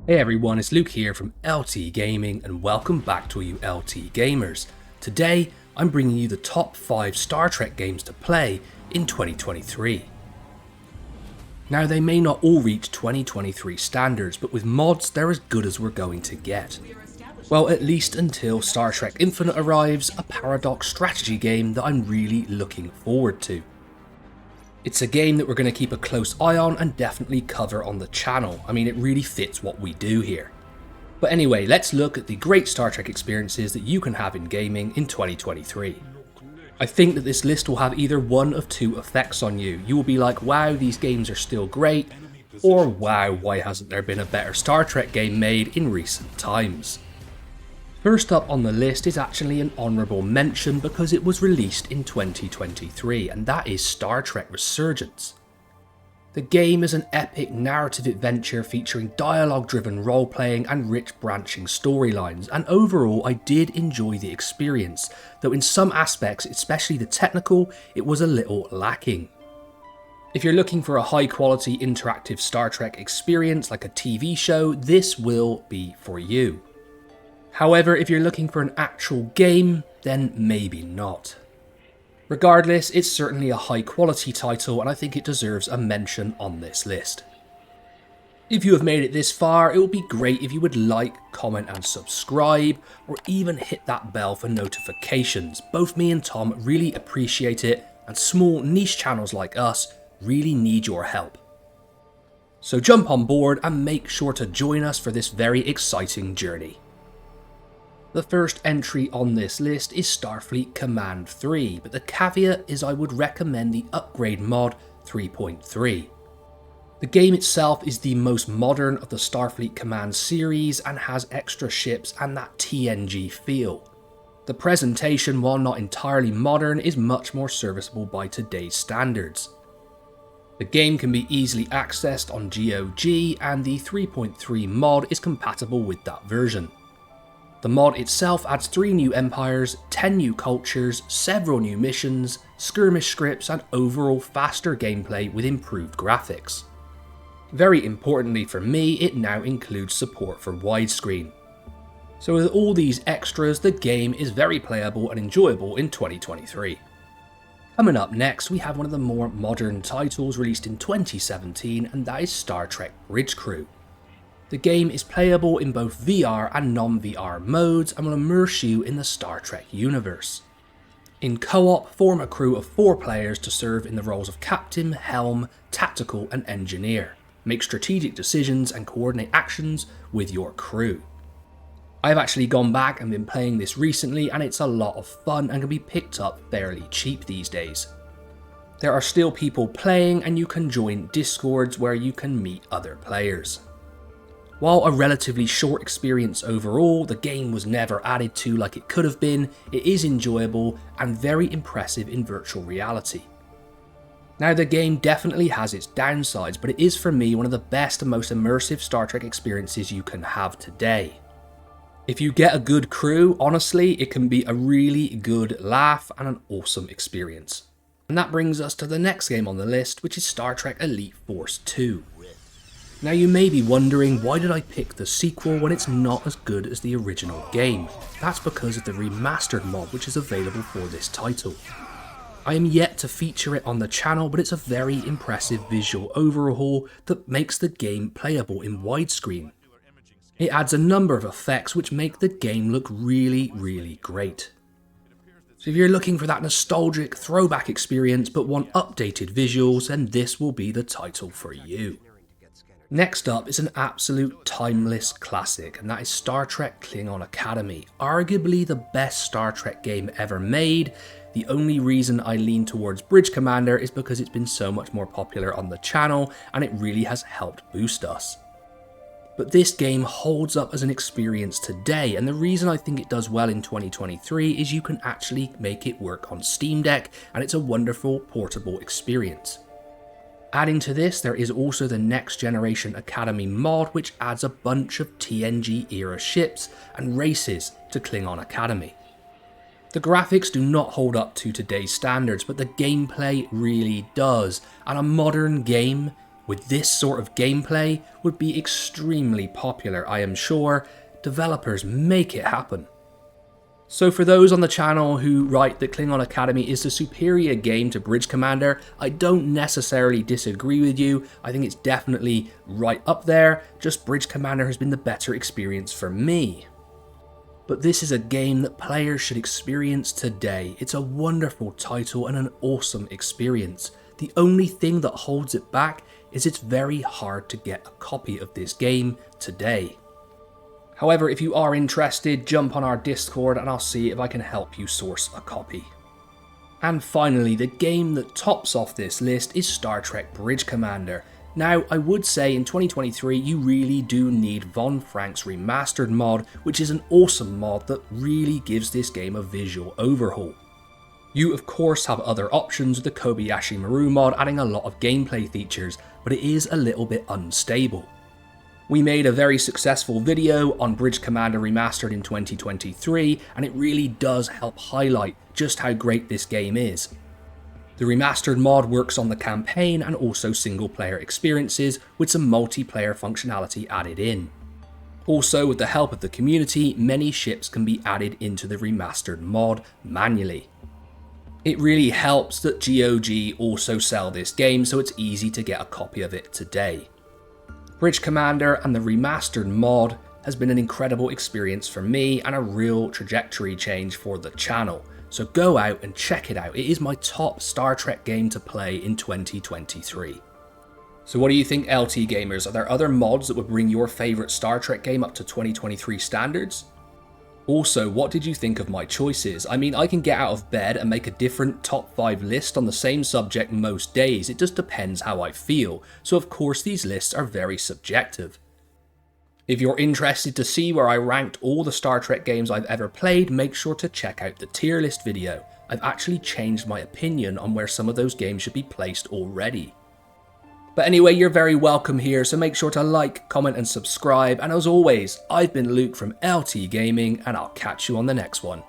Hey everyone, it's Luke here from LT Gaming and welcome back to you LT Gamers. Today, I'm bringing you the top 5 Star Trek games to play in 2023. Now they may not all reach 2023 standards, but with mods they're as good as we're going to get. Well, at least until Star Trek Infinite arrives, a paradox strategy game that I'm really looking forward to. It's a game that we're going to keep a close eye on and definitely cover on the channel. I mean, it really fits what we do here. But anyway, let's look at the great Star Trek experiences that you can have in gaming in 2023. I think that this list will have either one of two effects on you. You will be like, wow, these games are still great, or wow, why hasn't there been a better Star Trek game made in recent times? First up on the list is actually an honourable mention because it was released in 2023, and that is Star Trek Resurgence. The game is an epic narrative adventure featuring dialogue-driven role-playing and rich branching storylines, and overall I did enjoy the experience, though in some aspects, especially the technical, it was a little lacking. If you're looking for a high-quality interactive Star Trek experience like a TV show, this will be for you. However, if you're looking for an actual game, then maybe not. Regardless, it's certainly a high quality title and I think it deserves a mention on this list. If you have made it this far, it would be great if you would like, comment and subscribe, or even hit that bell for notifications. Both me and Tom really appreciate it, and small niche channels like us really need your help. So jump on board and make sure to join us for this very exciting journey. The first entry on this list is Starfleet Command 3, but the caveat is I would recommend the upgrade mod 3.3. The game itself is the most modern of the Starfleet Command series and has extra ships and that TNG feel. The presentation, while not entirely modern, is much more serviceable by today's standards. The game can be easily accessed on GOG and the 3.3 mod is compatible with that version. The mod itself adds 3 new empires, 10 new cultures, several new missions, skirmish scripts and overall faster gameplay with improved graphics. Very importantly for me, it now includes support for widescreen. So with all these extras, the game is very playable and enjoyable in 2023. Coming up next, we have one of the more modern titles released in 2017, and that is Star Trek Bridge Crew. The game is playable in both VR and non-VR modes and will immerse you in the Star Trek universe. In co-op, form a crew of 4 players to serve in the roles of captain, helm, tactical and engineer. Make strategic decisions and coordinate actions with your crew. I've actually gone back and been playing this recently and it's a lot of fun and can be picked up fairly cheap these days. There are still people playing and you can join discords where you can meet other players. While a relatively short experience overall, the game was never added to like it could have been, it is enjoyable and very impressive in virtual reality. Now the game definitely has its downsides, but it is for me one of the best and most immersive Star Trek experiences you can have today. If you get a good crew, honestly, it can be a really good laugh and an awesome experience. And that brings us to the next game on the list, which is Star Trek Elite Force 2. Now you may be wondering, why did I pick the sequel when it's not as good as the original game? That's because of the remastered mod which is available for this title. I am yet to feature it on the channel, but it's a very impressive visual overhaul that makes the game playable in widescreen. It adds a number of effects which make the game look really great. So if you're looking for that nostalgic throwback experience but want updated visuals, then this will be the title for you. Next up is an absolute timeless classic, and that is Star Trek Klingon Academy, arguably the best Star Trek game ever made. The only reason I lean towards Bridge Commander is because it's been so much more popular on the channel and it really has helped boost us. But this game holds up as an experience today, and the reason I think it does well in 2023 is you can actually make it work on Steam Deck and it's a wonderful portable experience. Adding to this, there is also the Next Generation Academy mod which adds a bunch of TNG era ships and races to Klingon Academy. The graphics do not hold up to today's standards, but the gameplay really does, and a modern game with this sort of gameplay would be extremely popular, I am sure. Developers make it happen. So for those on the channel who write that Klingon Academy is the superior game to Bridge Commander, I don't necessarily disagree with you. I think it's definitely right up there, just Bridge Commander has been the better experience for me. But this is a game that players should experience today. It's a wonderful title and an awesome experience. The only thing that holds it back is it's very hard to get a copy of this game today. However, if you are interested, jump on our Discord and I'll see if I can help you source a copy. And finally, the game that tops off this list is Star Trek Bridge Commander. Now, I would say in 2023 you really do need Von Frank's remastered mod, which is an awesome mod that really gives this game a visual overhaul. You of course have other options with the Kobayashi Maru mod adding a lot of gameplay features, but it is a little bit unstable. We made a very successful video on Bridge Commander Remastered in 2023, and it really does help highlight just how great this game is. The remastered mod works on the campaign and also single player experiences with some multiplayer functionality added in. Also, with the help of the community, many ships can be added into the remastered mod manually. It really helps that GOG also sell this game, so it's easy to get a copy of it today. Bridge Commander and the remastered mod has been an incredible experience for me and a real trajectory change for the channel, so go out and check it out. It is my top Star Trek game to play in 2023. So what do you think, LT gamers? Are there other mods that would bring your favourite Star Trek game up to 2023 standards? Also, what did you think of my choices? I mean, I can get out of bed and make a different top 5 list on the same subject most days, it just depends how I feel, so of course these lists are very subjective. If you're interested to see where I ranked all the Star Trek games I've ever played, make sure to check out the tier list video. I've actually changed my opinion on where some of those games should be placed already. But anyway, you're very welcome here, so make sure to like, comment and subscribe, and as always, I've been Luke from LT Gaming, and I'll catch you on the next one.